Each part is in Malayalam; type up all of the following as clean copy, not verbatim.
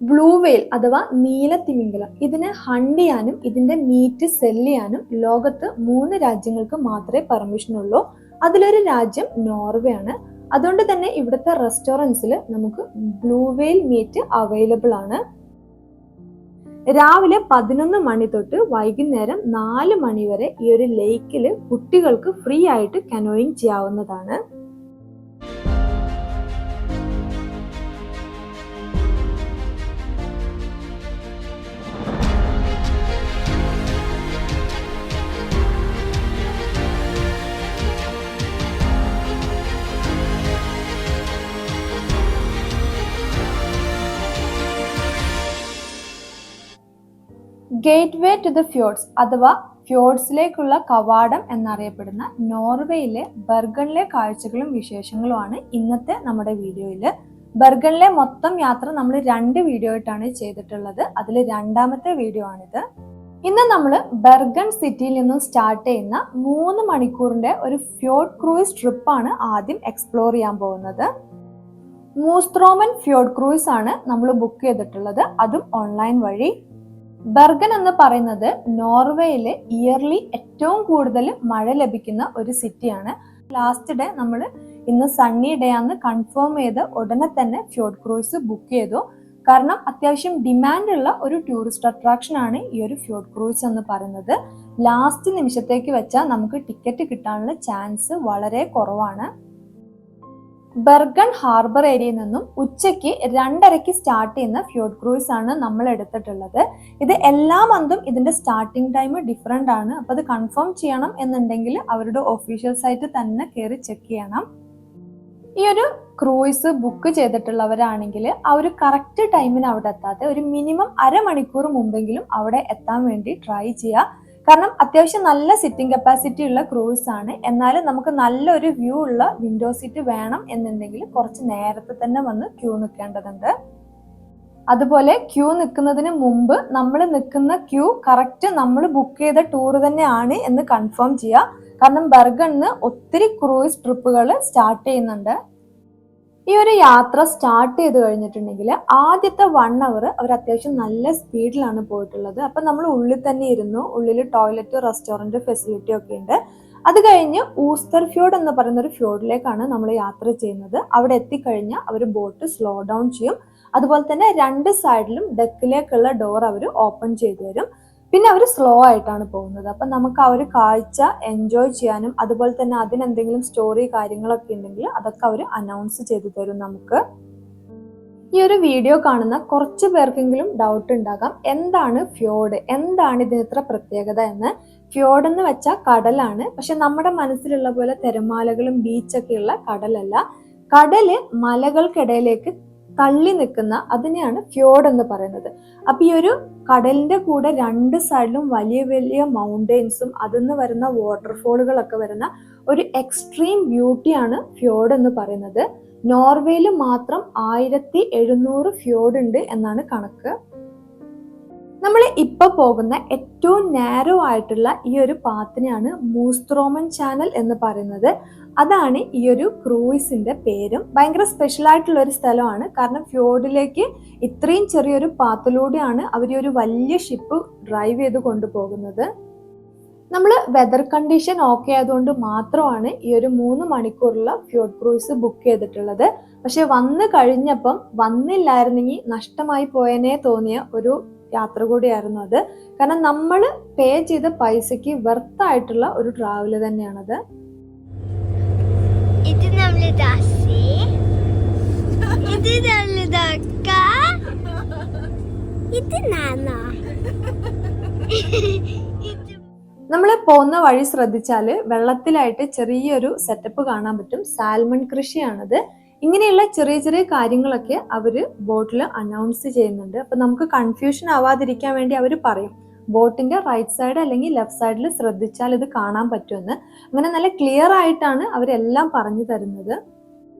ബ്ലൂ വെയിൽ അഥവാ നീലത്തിമിംഗലം ഇതിനെ ഹണ്ട് ചെയ്യാനും ഇതിന്റെ മീറ്റ് സെല് ചെയ്യാനും ലോകത്ത് 3 രാജ്യങ്ങൾക്ക് മാത്രമേ പെർമിഷൻ ഉള്ളൂ. അതിലൊരു രാജ്യം നോർവേ ആണ്. അതുകൊണ്ട് തന്നെ ഇവിടുത്തെ റെസ്റ്റോറൻറ്റ്സിൽ നമുക്ക് ബ്ലൂ വെയിൽ മീറ്റ് അവൈലബിൾ ആണ്. രാവിലെ 11 മണി തൊട്ട് വൈകുന്നേരം 4 മണി വരെ ഈ ഒരു ലേക്കിൽ കുട്ടികൾക്ക് ഫ്രീ ആയിട്ട് കനോയിങ് ചെയ്യാവുന്നതാണ്. ഗേറ്റ് വേ ടു ദ ഫ്യോർഡ്സ് അഥവാ ഫ്യോർഡ്സിലേക്കുള്ള കവാടം എന്നറിയപ്പെടുന്ന നോർവേയിലെ ബെർഗണിലെ കാഴ്ചകളും വിശേഷങ്ങളുമാണ് ഇന്നത്തെ നമ്മുടെ വീഡിയോയിൽ. ബെർഗണിലെ മൊത്തം യാത്ര നമ്മൾ 2 വീഡിയോ ആയിട്ടാണ് ചെയ്തിട്ടുള്ളത്. അതിൽ രണ്ടാമത്തെ വീഡിയോ ആണിത്. ഇന്ന് നമ്മൾ ബെർഗൺ സിറ്റിയിൽ നിന്നും സ്റ്റാർട്ട് ചെയ്യുന്ന 3 മണിക്കൂറിന്റെ ഒരു ഫ്യോർഡ് ക്രൂയിസ് ട്രിപ്പാണ് ആദ്യം എക്സ്പ്ലോർ ചെയ്യാൻ പോകുന്നത്. മൂസ്ത്രോമൻ ഫ്യോർഡ് ക്രൂയിസ് ആണ് നമ്മൾ ബുക്ക് ചെയ്തിട്ടുള്ളത്, അതും ഓൺലൈൻ വഴി. ബെർഗൻ എന്ന് പറയുന്നത് നോർവേയിലെ ഇയർലി ഏറ്റവും കൂടുതൽ മഴ ലഭിക്കുന്ന ഒരു സിറ്റിയാണ്. ലാസ്റ്റ് ഡേ നമ്മൾ ഇന്ന് സണ്ണി ഡേ ആണെന്ന് കൺഫേം ചെയ്ത് ഉടനെ തന്നെ ഫ്യോർഡ് ക്രൂയിസ് ബുക്ക് ചെയ്തു. കാരണം അത്യാവശ്യം ഡിമാൻഡ് ഉള്ള ഒരു ടൂറിസ്റ്റ് അട്രാക്ഷൻ ആണ് ഈ ഒരു ഫ്യോർഡ് ക്രൂയിസ് എന്ന് പറയുന്നത്. ലാസ്റ്റ് നിമിഷത്തേക്ക് വെച്ചാൽ നമുക്ക് ടിക്കറ്റ് കിട്ടാനുള്ള ചാൻസ് വളരെ കുറവാണ്. ബെർഗൺ ഹാർബർ ഏരിയയിൽ നിന്നും ഉച്ചയ്ക്ക് 2:30 സ്റ്റാർട്ട് ചെയ്യുന്ന ഫ്യോർഡ് ക്രൂയിസ് ആണ് നമ്മൾ എടുത്തിട്ടുള്ളത്. ഇത് എല്ലാ മന്തും ഇതിന്റെ സ്റ്റാർട്ടിംഗ് ടൈം ഡിഫറെന്റ് ആണ്. അപ്പൊ അത് കൺഫേം ചെയ്യണം എന്നുണ്ടെങ്കിൽ അവരുടെ ഒഫീഷ്യൽ സൈറ്റ് തന്നെ കയറി ചെക്ക് ചെയ്യണം. ഈ ഒരു ക്രൂയിസ് ബുക്ക് ചെയ്തിട്ടുള്ളവരാണെങ്കിൽ ആ ഒരു കറക്റ്റ് ടൈമിന് അവിടെ എത്താതെ ഒരു മിനിമം അരമണിക്കൂർ മുമ്പെങ്കിലും അവിടെ എത്താൻ വേണ്ടി ട്രൈ ചെയ്യുക. കാരണം അത്യാവശ്യം നല്ല സിറ്റിംഗ് കപ്പാസിറ്റി ഉള്ള ക്രൂയിസ് ആണ്. എന്നാലും നമുക്ക് നല്ലൊരു വ്യൂ ഉള്ള വിൻഡോ സീറ്റ് വേണം എന്നുണ്ടെങ്കിൽ കുറച്ച് നേരത്തെ തന്നെ വന്ന് ക്യൂ നിൽക്കേണ്ടതുണ്ട്. അതുപോലെ ക്യൂ നിൽക്കുന്നതിന് മുമ്പ് നമ്മൾ നിൽക്കുന്ന ക്യൂ കറക്റ്റ് നമ്മൾ ബുക്ക് ചെയ്ത ടൂർ തന്നെയാണ് എന്ന് കൺഫേം ചെയ്യുക. കാരണം ബെർഗണിന്ന് ഒത്തിരി ക്രൂയിസ് ട്രിപ്പുകൾ സ്റ്റാർട്ട് ചെയ്യുന്നുണ്ട്. ഈ ഒരു യാത്ര സ്റ്റാർട്ട് ചെയ്ത് കഴിഞ്ഞിട്ടുണ്ടെങ്കിൽ ആദ്യത്തെ 1 അവർ അത്യാവശ്യം നല്ല സ്പീഡിലാണ് പോയിട്ടുള്ളത്. അപ്പം നമ്മൾ ഉള്ളിൽ തന്നെ ഇരുന്നു. ഉള്ളിൽ ടോയ്ലറ്റ്, റെസ്റ്റോറൻറ്റ് ഫെസിലിറ്റി ഒക്കെ ഉണ്ട്. അത് കഴിഞ്ഞ് ഊസ്റ്റർ ഫ്യോർഡ് എന്ന് പറയുന്ന ഒരു ഫ്യോർഡിലേക്കാണ് നമ്മൾ യാത്ര ചെയ്യുന്നത്. അവിടെ എത്തിക്കഴിഞ്ഞാൽ അവർ ബോട്ട് സ്ലോ ഡൗൺ ചെയ്യും. അതുപോലെ തന്നെ 2 സൈഡിലും ഡെക്കിലേക്കുള്ള ഡോർ അവർ ഓപ്പൺ ചെയ്തു തരും. പിന്നെ അവർ സ്ലോ ആയിട്ടാണ് പോകുന്നത്. അപ്പം നമുക്ക് ആ ഒരു കാഴ്ച എൻജോയ് ചെയ്യാനും അതുപോലെ തന്നെ അതിനെന്തെങ്കിലും സ്റ്റോറി കാര്യങ്ങളൊക്കെ ഉണ്ടെങ്കിൽ അതൊക്കെ അവർ അനൗൺസ് ചെയ്തു തരും നമുക്ക്. ഈ ഒരു വീഡിയോ കാണുന്ന കുറച്ച് പേർക്കെങ്കിലും ഡൗട്ട് ഉണ്ടാകാം, എന്താണ് ഫ്യോർഡ്, എന്താണ് ഇതിന് ഇത്ര പ്രത്യേകത എന്ന്. ഫ്യോർഡ് എന്ന് വെച്ചാൽ കടലാണ്. പക്ഷെ നമ്മുടെ മനസ്സിലുള്ള പോലെ തിരമാലകളും ബീച്ചൊക്കെയുള്ള കടലല്ല. കടല് മലകൾക്കിടയിലേക്ക് തള്ളി നിൽക്കുന്ന അതിനെയാണ് ഫ്യോർഡ് എന്ന് പറയുന്നത്. അപ്പൊ ഈ ഒരു കടലിന്റെ കൂടെ 2 സൈഡിലും വലിയ വലിയ മൗണ്ടെയിൻസും അതിന്ന് വരുന്ന വാട്ടർഫോളുകളൊക്കെ വരുന്ന ഒരു എക്സ്ട്രീം ബ്യൂട്ടിയാണ് ഫ്യോർഡ് എന്ന് പറയുന്നത്. നോർവേയിൽ മാത്രം 1700 ഫ്യോർഡ് ഉണ്ട് എന്നാണ് കണക്ക്. നമ്മൾ ഇപ്പൊ പോകുന്ന ഏറ്റവും നാരോ ആയിട്ടുള്ള ഈ ഒരു പാത്തിനെയാണ് മൂസ്ത്രോമൻ ചാനൽ എന്ന് പറയുന്നത്. അതാണ് ഈ ഒരു ക്രൂയിസിന്റെ പേരും. ഭയങ്കര സ്പെഷ്യൽ ആയിട്ടുള്ള ഒരു സ്ഥലമാണ്. കാരണം ഫ്യോർഡിലേക്ക് ഇത്രയും ചെറിയൊരു പാത്തിലൂടെയാണ് അവർ ഒരു വലിയ ഷിപ്പ് ഡ്രൈവ് ചെയ്ത് കൊണ്ടുപോകുന്നത്. നമ്മൾ വെതർ കണ്ടീഷൻ ഓക്കെ ആയതുകൊണ്ട് മാത്രമാണ് ഈ ഒരു 3 മണിക്കൂറുള്ള ഫ്യോർഡ് ക്രൂയിസ് ബുക്ക് ചെയ്തിട്ടുള്ളത്. പക്ഷെ വന്നു കഴിഞ്ഞപ്പം വന്നില്ലായിരുന്നെങ്കിൽ നഷ്ടമായി പോയനെ തോന്നിയ ഒരു യാത്ര കൂടിയായിരുന്നു അത്. കാരണം നമ്മൾ പേ ചെയ്ത പൈസക്ക് വെർത്ത് ആയിട്ടുള്ള ഒരു ട്രാവൽ തന്നെയാണത്. നമ്മൾ പോകുന്ന വഴി ശ്രദ്ധിച്ചാല് വെള്ളത്തിലായിട്ട് ചെറിയൊരു സെറ്റപ്പ് കാണാൻ പറ്റും. സാൽമൺ കൃഷിയാണത്. ഇങ്ങനെയുള്ള ചെറിയ ചെറിയ കാര്യങ്ങളൊക്കെ അവര് ബോട്ടിൽ അനൗൺസ് ചെയ്യുന്നുണ്ട്. അപ്പൊ നമുക്ക് കൺഫ്യൂഷൻ ആവാതിരിക്കാൻ വേണ്ടി അവർ പറയും ബോട്ടിന്റെ റൈറ്റ് സൈഡ് അല്ലെങ്കിൽ ലെഫ്റ്റ് സൈഡിൽ ശ്രദ്ധിച്ചാൽ ഇത് കാണാൻ പറ്റുമെന്ന്. അങ്ങനെ നല്ല ക്ലിയർ ആയിട്ടാണ് അവരെല്ലാം പറഞ്ഞു തരുന്നത്.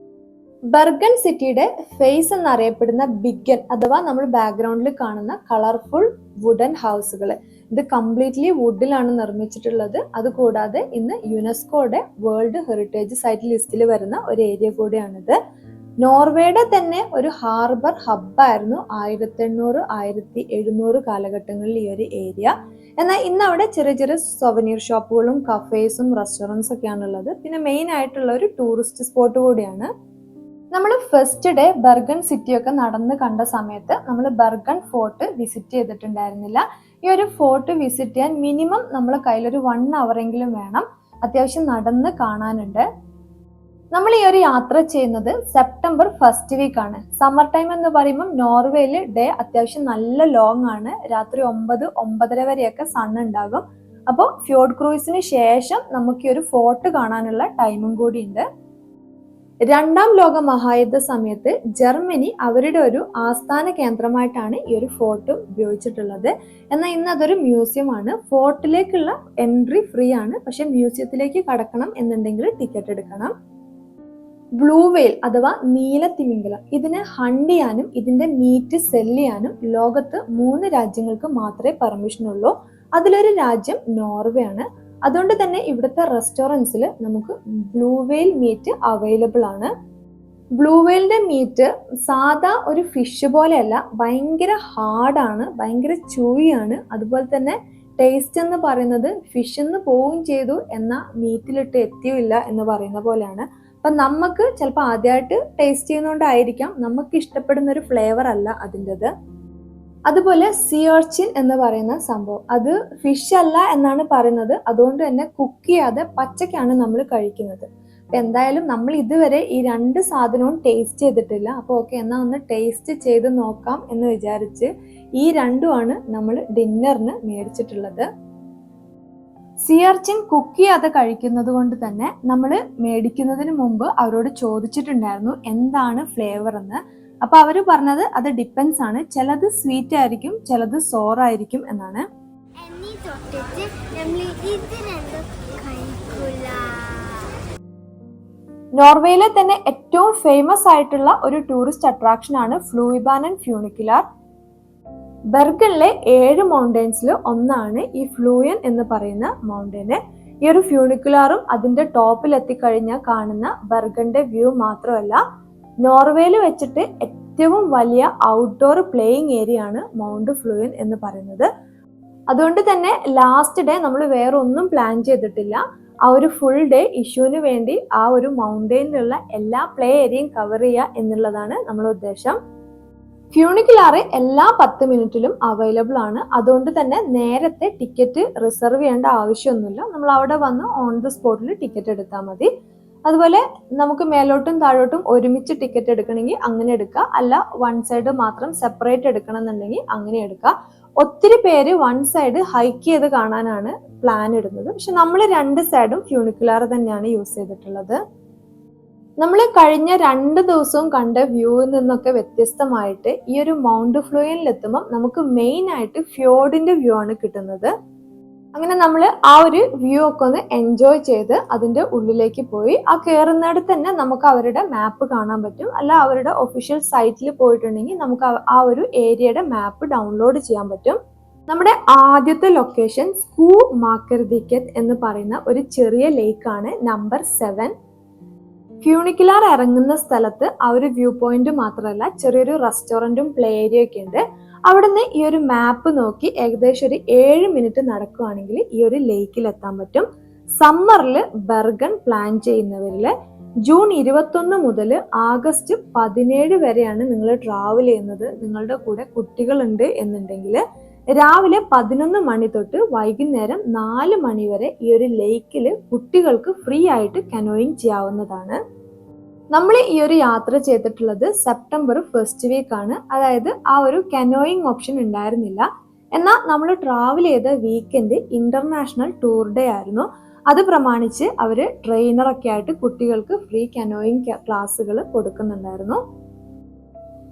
ബെർഗൺ സിറ്റിയുടെ ഫേസ് എന്നറിയപ്പെടുന്ന ബിഗൻ അഥവാ നമ്മൾ ബാക്ക്ഗ്രൗണ്ടിൽ കാണുന്ന കളർഫുൾ വുഡൻ ഹൗസുകൾ, ഇത് കംപ്ലീറ്റ്ലി വുഡിലാണ് നിർമ്മിച്ചിട്ടുള്ളത്. അതുകൂടാതെ ഇന്ന് യുനെസ്കോയുടെ വേൾഡ് ഹെറിറ്റേജ് സൈറ്റ് ലിസ്റ്റിൽ വരുന്ന ഒരു ഏരിയ കൂടിയാണിത്. നോർവേയുടെ തന്നെ ഒരു ഹാർബർ ഹബ്ബായിരുന്നു 1800 1700 കാലഘട്ടങ്ങളിൽ ഈ ഒരു ഏരിയ. എന്നാൽ ഇന്ന് അവിടെ ചെറിയ ചെറിയ സൊവനീർ ഷോപ്പുകളും കഫേസും റെസ്റ്റോറൻറ്റ്സ് ഒക്കെയാണ് ഉള്ളത്. പിന്നെ മെയിൻ ആയിട്ടുള്ള ഒരു ടൂറിസ്റ്റ് സ്പോട്ട് കൂടിയാണ്. നമ്മൾ ഫസ്റ്റ് ഡേ ബെർഗൺ സിറ്റി ഒക്കെ നടന്ന് കണ്ട സമയത്ത് നമ്മൾ ബെർഗൺ ഫോർട്ട് വിസിറ്റ് ചെയ്തിട്ടുണ്ടായിരുന്നില്ല. ഈ ഒരു ഫോർട്ട് വിസിറ്റ് ചെയ്യാൻ മിനിമം നമ്മൾ കയ്യിലൊരു 1 hour എങ്കിലും വേണം. അത്യാവശ്യം നടന്ന് കാണാനുണ്ട്. നമ്മൾ ഈ ഒരു യാത്ര ചെയ്യുന്നത് സെപ്റ്റംബർ ഫസ്റ്റ് വീക്ക് ആണ്. സമ്മർ ടൈം എന്ന് പറയുമ്പോൾ നോർവേയിൽ ഡേ അത്യാവശ്യം നല്ല ലോങ് ആണ്. രാത്രി 9-9:30 വരെയൊക്കെ സൺ ഉണ്ടാകും. അപ്പോൾ ഫ്യോർഡ് ക്രൂയിസിന് ശേഷം നമുക്ക് ഈ ഒരു ഫോർട്ട് കാണാനുള്ള ടൈമും കൂടി ഉണ്ട്. 2ാം ലോക മഹായുദ്ധ സമയത്ത് ജർമ്മനി അവരുടെ ഒരു ആസ്ഥാന കേന്ദ്രമായിട്ടാണ് ഈ ഒരു ഫോർട്ട് ഉപയോഗിച്ചിട്ടുള്ളത്. എന്നാൽ ഇന്ന് അതൊരു മ്യൂസിയം ആണ്. ഫോർട്ടിലേക്കുള്ള എൻട്രി ഫ്രീ ആണ്, പക്ഷെ മ്യൂസിയത്തിലേക്ക് കടക്കണം എന്നുണ്ടെങ്കിൽ ടിക്കറ്റ് എടുക്കണം. ബ്ലൂ വെയിൽ അഥവാ നീലത്തിമിംഗലം, ഇതിനെ ഹണ്ട് ചെയ്യാനും ഇതിന്റെ മീറ്റ് സെല് ചെയ്യാനും ലോകത്ത് 3 രാജ്യങ്ങൾക്ക് മാത്രമേ പെർമിഷൻ ഉള്ളൂ. അതിലൊരു രാജ്യം നോർവേ ആണ്. അതുകൊണ്ട് തന്നെ ഇവിടുത്തെ റെസ്റ്റോറൻറ്റ്സിൽ നമുക്ക് ബ്ലൂ വെയിൽ മീറ്റ് അവൈലബിൾ ആണ്. ബ്ലൂ വെയിലിന്റെ മീറ്റ് സാധാ ഒരു ഫിഷ് പോലെയല്ല, ഭയങ്കര ഹാർഡാണ്, ഭയങ്കര ചൂയാണ്. അതുപോലെ തന്നെ ടേസ്റ്റ് എന്ന് പറയുന്നത് ഫിഷ് എന്ന് പോവുകയും ചെയ്തു എന്നാൽ മീറ്റിലിട്ട് എത്തിയില്ല എന്ന് പറയുന്ന പോലെയാണ്. അപ്പം നമുക്ക് ചിലപ്പോൾ ആദ്യമായിട്ട് ടേസ്റ്റ് ചെയ്യുന്നതുകൊണ്ടായിരിക്കാം നമുക്ക് ഇഷ്ടപ്പെടുന്ന ഒരു ഫ്ലേവർ അല്ല അതിൻ്റെത്. അതുപോലെ സീ ഓർച്ചിൻ എന്ന് പറയുന്ന സംഭവം, അത് ഫിഷ് അല്ല എന്നാണ് പറയുന്നത്. അതുകൊണ്ട് തന്നെ കുക്ക് ചെയ്യാതെ പച്ചക്കാണ് നമ്മൾ കഴിക്കുന്നത്. അപ്പം എന്തായാലും നമ്മൾ ഇതുവരെ ഈ 2 സാധനവും ടേസ്റ്റ് ചെയ്തിട്ടില്ല. അപ്പോൾ ഓക്കെ, എന്നാൽ ഒന്ന് ടേസ്റ്റ് ചെയ്ത് നോക്കാം എന്ന് വിചാരിച്ച് ഈ 2ആണ് നമ്മൾ ഡിന്നറിന് മേടിച്ചിട്ടുള്ളത്. സീ ഓർച്ചിൻ കുക്ക് ചെയ്യാതെ കഴിക്കുന്നത് കൊണ്ട് തന്നെ നമ്മൾ മേടിക്കുന്നതിന് മുമ്പ് അവരോട് ചോദിച്ചിട്ടുണ്ടായിരുന്നു എന്താണ് ഫ്ലേവർ എന്ന്. അപ്പൊ അവര് പറഞ്ഞത് അത് ഡിപ്പെൻസ് ആണ്, ചിലത് സ്വീറ്റ് ആയിരിക്കും, ചിലത് സോർ ആയിരിക്കും എന്നാണ്. നോർവേയിലെ തന്നെ ഏറ്റവും ഫേമസ് ആയിട്ടുള്ള ഒരു ടൂറിസ്റ്റ് അട്രാക്ഷൻ ആണ് ഫ്ലൂയിബാനൻ ഫ്യൂണിക്കുലാർ. ബെർഗണിലെ 7 മൗണ്ടൻസിൽ ഒന്നാണ് ഈ ഫ്ലൂയൻ എന്ന് പറയുന്ന മൗണ്ടന്. ഈ ഒരു ഫ്യൂണിക്കുലാറും അതിന്റെ ടോപ്പിൽ എത്തിക്കഴിഞ്ഞാൽ കാണുന്ന ബെർഗണിന്റെ വ്യൂ മാത്രമല്ല, നോർവേയിൽ വെച്ചിട്ട് ഏറ്റവും വലിയ ഔട്ട്ഡോർ പ്ലേയിങ് ഏരിയ ആണ് മൗണ്ട് ഫ്ലൂയൻ എന്ന് പറയുന്നത്. അതുകൊണ്ട് തന്നെ ലാസ്റ്റ് ഡേ നമ്മൾ വേറെ ഒന്നും പ്ലാൻ ചെയ്തിട്ടില്ല. ആ ഒരു ഫുൾ ഡേ ഇഷ്യൂവിന് വേണ്ടി ആ ഒരു മൗണ്ടനിലുള്ള എല്ലാ പ്ലേ ഏരിയയും കവർ ചെയ്യുക എന്നുള്ളതാണ് നമ്മുടെ ഉദ്ദേശം. ഫ്യൂണിക്കുലാറ് എല്ലാ 10 മിനിറ്റിലും അവൈലബിൾ ആണ്. അതുകൊണ്ട് തന്നെ നേരത്തെ ടിക്കറ്റ് റിസർവ് ചെയ്യേണ്ട ആവശ്യമൊന്നുമില്ല. നമ്മൾ അവിടെ വന്ന് ഓൺ ദ സ്പോട്ടിൽ ടിക്കറ്റ് എടുത്താൽ മതി. അതുപോലെ നമുക്ക് മേലോട്ടും താഴോട്ടും ഒരുമിച്ച് ടിക്കറ്റ് എടുക്കണമെങ്കിൽ അങ്ങനെ എടുക്കുക, അല്ല 1 സൈഡ് മാത്രം സെപ്പറേറ്റ് എടുക്കണം എന്നുണ്ടെങ്കിൽ അങ്ങനെ എടുക്കുക. ഒത്തിരി പേര് 1 സൈഡ് ഹൈക്ക് ചെയ്ത് കാണാനാണ് പ്ലാൻ ഇടുന്നത്. പക്ഷെ നമ്മൾ 2 സൈഡും ഫ്യൂണിക്കുലാർ തന്നെയാണ് യൂസ് ചെയ്തിട്ടുള്ളത്. നമ്മൾ കഴിഞ്ഞ 2 ദിവസവും കണ്ട വ്യൂവിൽ നിന്നൊക്കെ വ്യത്യസ്തമായിട്ട് ഈ ഒരു മൗണ്ട് ഫ്ലൂയനിലെത്തുമ്പോൾ നമുക്ക് മെയിൻ ആയിട്ട് ഫ്യോർഡിന്റെ വ്യൂ ആണ് കിട്ടുന്നത്. അങ്ങനെ നമ്മൾ ആ ഒരു വ്യൂ ഒക്കെ ഒന്ന് എൻജോയ് ചെയ്ത് അതിന്റെ ഉള്ളിലേക്ക് പോയി. ആ കയറുന്നിടത്ത് തന്നെ നമുക്ക് അവരുടെ മാപ്പ് കാണാൻ പറ്റും. അല്ല അവരുടെ ഒഫീഷ്യൽ സൈറ്റിൽ പോയിട്ടുണ്ടെങ്കിൽ നമുക്ക് ആ ഒരു ഏരിയയുടെ മാപ്പ് ഡൗൺലോഡ് ചെയ്യാൻ പറ്റും. നമ്മുടെ ആദ്യത്തെ ലൊക്കേഷൻ സ്കൂ മാക്കർദിക്കറ്റ് എന്ന് പറയുന്ന ഒരു ചെറിയ ലേക്കാണ്, നമ്പർ 7. ഫ്യൂണിക്കുലാർ ഇറങ്ങുന്ന സ്ഥലത്ത് ആ ഒരു വ്യൂ പോയിന്റ് മാത്രമല്ല ചെറിയൊരു റെസ്റ്റോറൻറ്റും പ്ലേ ഏരിയ ഒക്കെ ഉണ്ട്. അവിടുന്ന് ഈ ഒരു മാപ്പ് നോക്കി ഏകദേശം ഒരു 7 മിനിറ്റ് നടക്കുകയാണെങ്കിൽ ഈ ഒരു ലേക്കിൽ എത്താൻ പറ്റും. സമ്മറിൽ ബെർഗൺ പ്ലാൻ ചെയ്യുന്നവരിൽ ജൂൺ 21 മുതൽ ആഗസ്റ്റ് 17 വരെയാണ് നിങ്ങൾ ട്രാവൽ ചെയ്യുന്നത്. നിങ്ങളുടെ കൂടെ കുട്ടികളുണ്ട് എന്നുണ്ടെങ്കിൽ രാവിലെ 11 മണി തൊട്ട് വൈകുന്നേരം 4 മണി വരെ ഈ ഒരു ലേക്കിൽ കുട്ടികൾക്ക് ഫ്രീ ആയിട്ട് കനോയിങ് ചെയ്യാവുന്നതാണ്. നമ്മൾ ഈ ഒരു യാത്ര ചെയ്തിട്ടുള്ളത് സെപ്റ്റംബർ ഫസ്റ്റ് വീക്ക് ആണ്. അതായത് ആ ഒരു കനോയിങ് ഓപ്ഷൻ ഉണ്ടായിരുന്നില്ല. എന്നാൽ നമ്മൾ ട്രാവൽ ചെയ്ത വീക്കെൻഡ് ഇന്റർനാഷണൽ ടൂർ ഡേ ആയിരുന്നു. അത് പ്രമാണിച്ച് അവർ ട്രെയിനറൊക്കെ ആയിട്ട് കുട്ടികൾക്ക് ഫ്രീ കനോയിങ് ക്ലാസ്സുകൾ കൊടുക്കുന്നുണ്ടായിരുന്നു.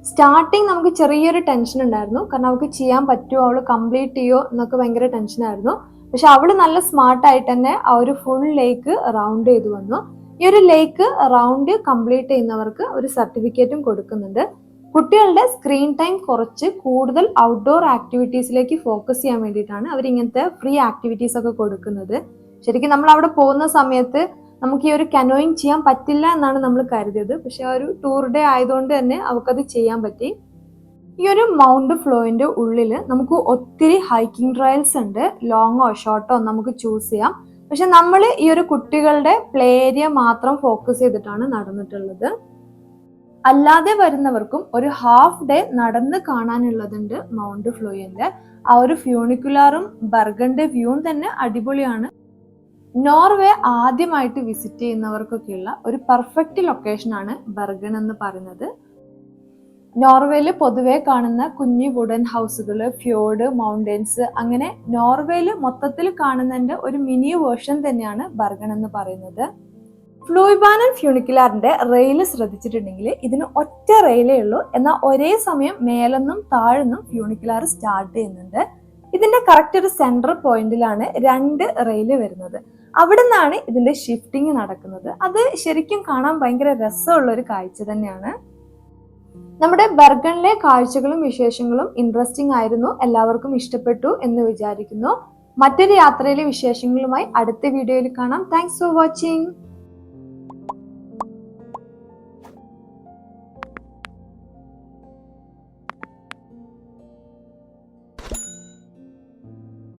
സ്റ്റാർട്ടിങ് നമുക്ക് ചെറിയൊരു ടെൻഷൻ ഉണ്ടായിരുന്നു, കാരണം അവൾക്ക് ചെയ്യാൻ പറ്റുമോ, അവൾ കംപ്ലീറ്റ് ചെയ്യോ എന്നൊക്കെ ഭയങ്കര ടെൻഷനായിരുന്നു. പക്ഷെ അവൾ നല്ല സ്മാർട്ടായിട്ട് തന്നെ ആ ഒരു ഫുൾ ലേക്ക് റൗണ്ട് ചെയ്തു വന്നു. ഈ ഒരു ലേക്ക് റൗണ്ട് കംപ്ലീറ്റ് ചെയ്യുന്നവർക്ക് ഒരു സർട്ടിഫിക്കറ്റും കൊടുക്കുന്നുണ്ട്. കുട്ടികളുടെ സ്ക്രീൻ ടൈം കുറച്ച് കൂടുതൽ ഔട്ട്ഡോർ ആക്ടിവിറ്റീസിലേക്ക് ഫോക്കസ് ചെയ്യാൻ വേണ്ടിയിട്ടാണ് അവർ ഇങ്ങനത്തെ ഫ്രീ ആക്ടിവിറ്റീസ് ഒക്കെ കൊടുക്കുന്നത്. ശരിക്കും നമ്മൾ അവിടെ പോകുന്ന സമയത്ത് നമുക്ക് ഈ ഒരു കനോയിങ് ചെയ്യാൻ പറ്റില്ല എന്നാണ് നമ്മൾ കരുതിയത്. പക്ഷെ ആ ഒരു ടൂർ ഡേ ആയതുകൊണ്ട് തന്നെ അവൾക്കത് ചെയ്യാൻ പറ്റി. ഈ ഒരു മൗണ്ട് ഫ്ലോയിന്റെ ഉള്ളിൽ നമുക്ക് ഒത്തിരി ഹൈക്കിംഗ് ട്രയൽസ് ഉണ്ട്. ലോങ്ങോ ഷോർട്ടോ നമുക്ക് ചൂസ് ചെയ്യാം. പക്ഷെ നമ്മൾ ഈ ഒരു കുട്ടികളുടെ പ്ലേ ഏരിയ മാത്രം ഫോക്കസ് ചെയ്തിട്ടാണ് നടന്നിട്ടുള്ളത്. അല്ലാതെ വരുന്നവർക്കും ഒരു ഹാഫ് ഡേ നടന്ന് കാണാനുള്ളതുണ്ട് മൗണ്ട് ഫ്ലോയിന്റെ. ആ ഒരു ഫ്യൂണിക്കുലാറും ബർഗന്റെ വ്യൂവും തന്നെ അടിപൊളിയാണ്. നോർവേ ആദ്യമായിട്ട് വിസിറ്റ് ചെയ്യുന്നവർക്കൊക്കെയുള്ള ഒരു പെർഫെക്റ്റ് ലൊക്കേഷനാണ് ബർഗൺ എന്ന് പറയുന്നത്. നോർവേയിൽ പൊതുവെ കാണുന്ന കുഞ്ഞു വുഡൻ ഹൗസുകൾ, ഫ്യോർഡ്, മൗണ്ടൻസ്, അങ്ങനെ നോർവേയിൽ മൊത്തത്തിൽ കാണുന്നതിന്റെ ഒരു മിനി വേർഷൻ തന്നെയാണ് ബർഗൺ എന്ന് പറയുന്നത്. ഫ്ലൂയിബാനൻ ഫ്യൂണിക്കുലാറിന്റെ റെയിൽ ശ്രദ്ധിച്ചിട്ടുണ്ടെങ്കിൽ ഇതിന് ഒറ്റ റെയിലേ ഉള്ളൂ. എന്നാൽ ഒരേ സമയം മേലെന്നും താഴെന്നും ഫ്യൂണിക്കുലാർ സ്റ്റാർട്ട് ചെയ്യുന്നുണ്ട്. ഇതിന്റെ കറക്റ്റ് ഒരു സെൻട്രൽ പോയിന്റിലാണ് 2 റെയിൽ വരുന്നത്. അവിടെ നിന്നാണ് ഇതിന്റെ ഷിഫ്റ്റിംഗ് നടക്കുന്നത്. അത് ശരിക്കും കാണാൻ ഭയങ്കര രസമുള്ള ഒരു കാഴ്ച തന്നെയാണ്. നമ്മുടെ ബർഗണിലെ കാഴ്ചകളും വിശേഷങ്ങളും ഇൻട്രസ്റ്റിംഗ് ആയിരുന്നു. എല്ലാവർക്കും ഇഷ്ടപ്പെട്ടു എന്ന് വിചാരിക്കുന്നു. മറ്റൊരു യാത്രയിലെ വിശേഷങ്ങളുമായി അടുത്ത വീഡിയോയിൽ കാണാം. Thanks for watching.